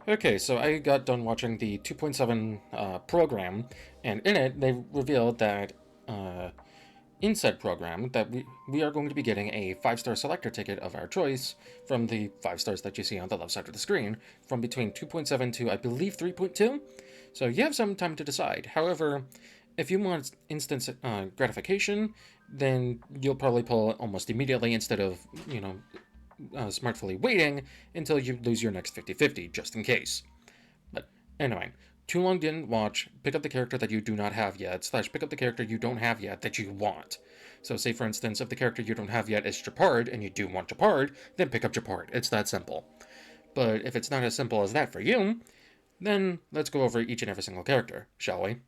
Okay, so I got done watching the 2.7 program, and in it they revealed that uh, in said program that we are going to be getting a 5-star selector ticket of our choice from the 5 stars that you see on the left side of the screen from between 2.7 to I believe 3.2. So you have some time to decide. However, if you want instant gratification, then you'll probably pull almost immediately instead of, smartfully waiting until you lose your next 50-50, just in case. But anyway, too long didn't watch, pick up the character that you do not have yet, slash pick up the character you don't have yet that you want. So say for instance, if the character you don't have yet is Japard, and you do want Japard, then pick up Japard. It's that simple. But if it's not as simple as that for you, then let's go over each and every single character, shall we?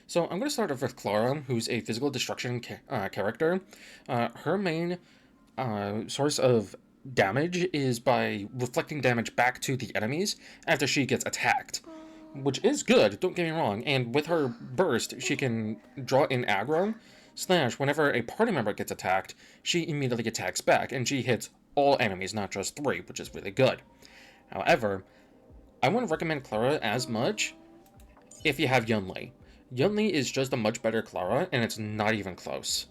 So I'm going to start off with Clara, who's a physical destruction character. Her main source of damage is by reflecting damage back to the enemies after she gets attacked, which is good, don't get me wrong. And with her burst, she can draw in aggro, slash, whenever a party member gets attacked, she immediately attacks back, and she hits all enemies, not just 3, which is really good. However, I wouldn't recommend Clara as much if you have Yunli. Yunli is just a much better Clara, and it's not even close.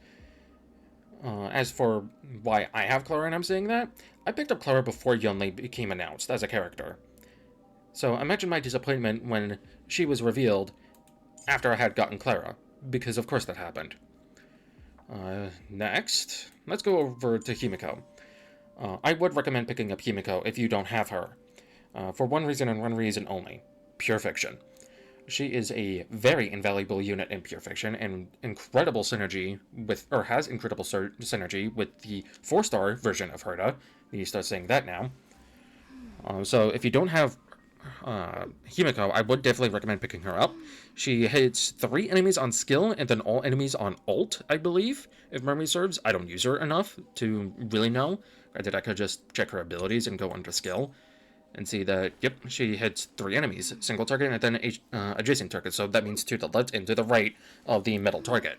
As for why I have Clara and I'm saying that, I picked up Clara before Yunli became announced as a character. So imagine my disappointment when she was revealed after I had gotten Clara, because of course that happened. Next, let's go over to Himiko. I would recommend picking up Himiko if you don't have her, for one reason and one reason only: pure fiction. She is a very invaluable unit in Pure Fiction and incredible synergy with, or has incredible synergy with the 4-star version of Herta. You start saying that now. So if you don't have Himiko, I would definitely recommend picking her up. She hits 3 enemies on skill and then all enemies on ult, I believe, if memory serves. I don't use her enough to really know. Granted, I could just check her abilities and go under skill and see that, yep, she hits 3 enemies, single target, and then adjacent target, so that means to the left and to the right of the middle target.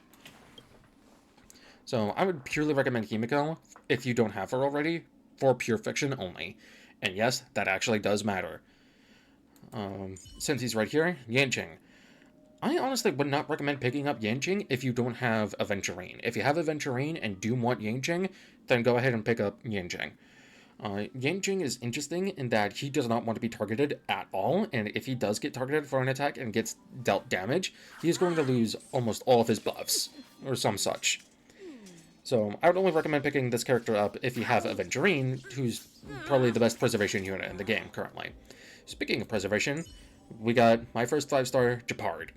So I would purely recommend Himiko, if you don't have her already, for Pure Fiction only. And yes, that actually does matter. Since he's right here, Yanqing. I honestly would not recommend picking up Yanqing if you don't have Aventurine. If you have Aventurine and do want Yanqing, then go ahead and pick up Yanqing. Yanqing is interesting in that he does not want to be targeted at all, and if he does get targeted for an attack and gets dealt damage, he is going to lose almost all of his buffs, or some such. So I would only recommend picking this character up if you have Aventurine, who's probably the best preservation unit in the game currently. Speaking of preservation, we got my first 5-star, Japard.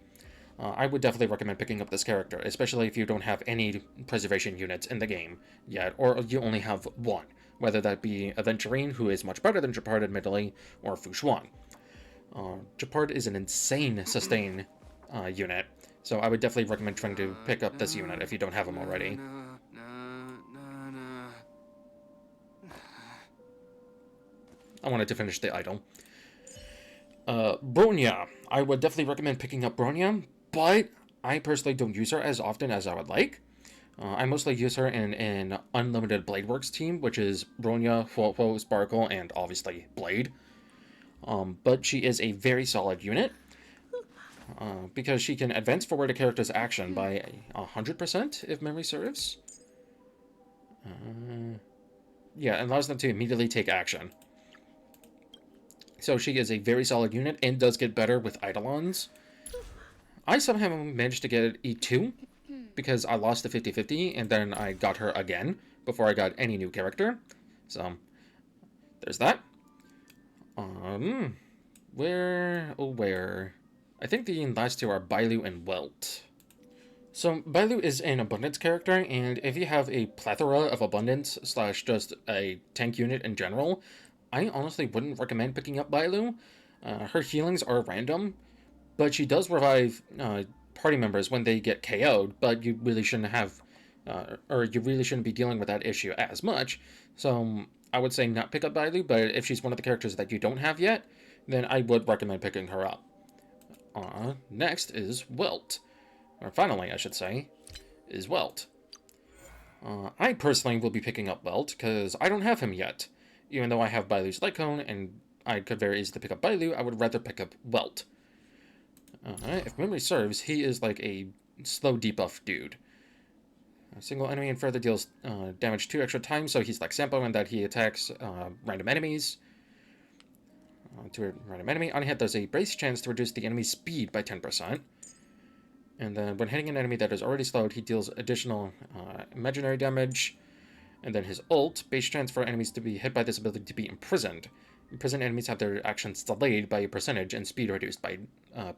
I would definitely recommend picking up this character, especially if you don't have any preservation units in the game yet, or you only have one, whether that be Aventurine, who is much better than Japard admittedly, or Fushuan. Japard is an insane sustain unit, so I would definitely recommend trying to pick up this unit if you don't have him already. I wanted to finish the idol. Bronya. I would definitely recommend picking up Bronya, but I personally don't use her as often as I would like. I mostly use her in an Unlimited Blade Works team, which is Bronya, Huohuo, Sparkle, and obviously Blade. But she is a very solid unit, because she can advance forward a character's action by 100%, if memory serves. Yeah, and allows them to immediately take action. So she is a very solid unit and does get better with Eidolons. I somehow managed to get E2 because I lost the 50-50 and then I got her again before I got any new character. So there's that. Where? I think the last 2 are Bailu and Welt. So Bailu is an abundance character, and if you have a plethora of abundance slash just a tank unit in general, I honestly wouldn't recommend picking up Bailu. Her healings are random, but she does revive party members when they get KO'd, but you really shouldn't have, or you really shouldn't be dealing with that issue as much. So I would say not pick up Bailu, but if she's one of the characters that you don't have yet, then I would recommend picking her up. Next is Welt. Or finally, I should say, is Welt. I personally will be picking up Welt, because I don't have him yet, even though I have Bailu's Light Cone and I could very easily pick up Bailu, I would rather pick up Welt. If memory serves, he is like a slow debuff dude. A single enemy and further deals damage 2 extra times, so he's like Sampo in that he attacks random enemies. To a random enemy. On hit, there's a base chance to reduce the enemy's speed by 10%. And then when hitting an enemy that is already slowed, he deals additional imaginary damage. And then his ult, base chance for enemies to be hit by this ability to be imprisoned. Imprisoned enemies have their actions delayed by a percentage and speed reduced by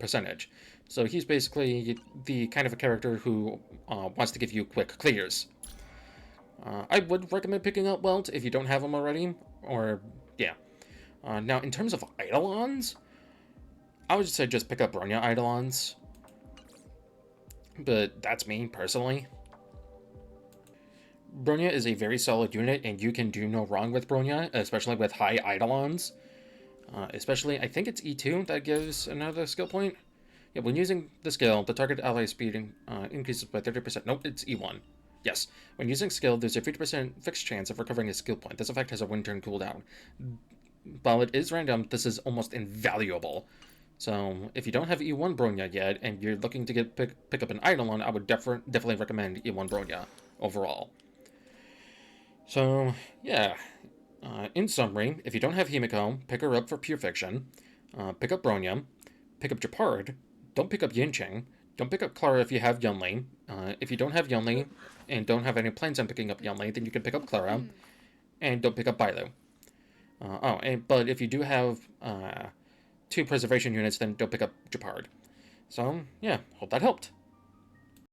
percentage. So he's basically the kind of a character who wants to give you quick clears. I would recommend picking up Welt if you don't have him already, or yeah. Now, in terms of Eidolons, I would say just pick up Bronya Eidolons. But that's me, personally. Bronya is a very solid unit, and you can do no wrong with Bronya, especially with high Eidolons. Especially, I think it's E2 that gives another skill point. Yeah, when using the skill, the target ally speed increases by 30%. Nope, it's E1. Yes, when using skill, there's a 50% fixed chance of recovering a skill point. This effect has a 1-turn cooldown. While it is random, this is almost invaluable. So, if you don't have E1 Bronya yet, and you're looking to pick up an Eidolon, I would definitely recommend E1 Bronya overall. So, yeah. In summary, if you don't have Himiko, pick her up for Pure Fiction. Pick up Bronya. Pick up Japard. Don't pick up Yincheng. Don't pick up Clara if you have Yunli. If you don't have Yunli, and don't have any plans on picking up Yunli, then you can pick up Clara. And don't pick up Bailu. But if you do have 2 preservation units, then don't pick up Japard. So, yeah, hope that helped.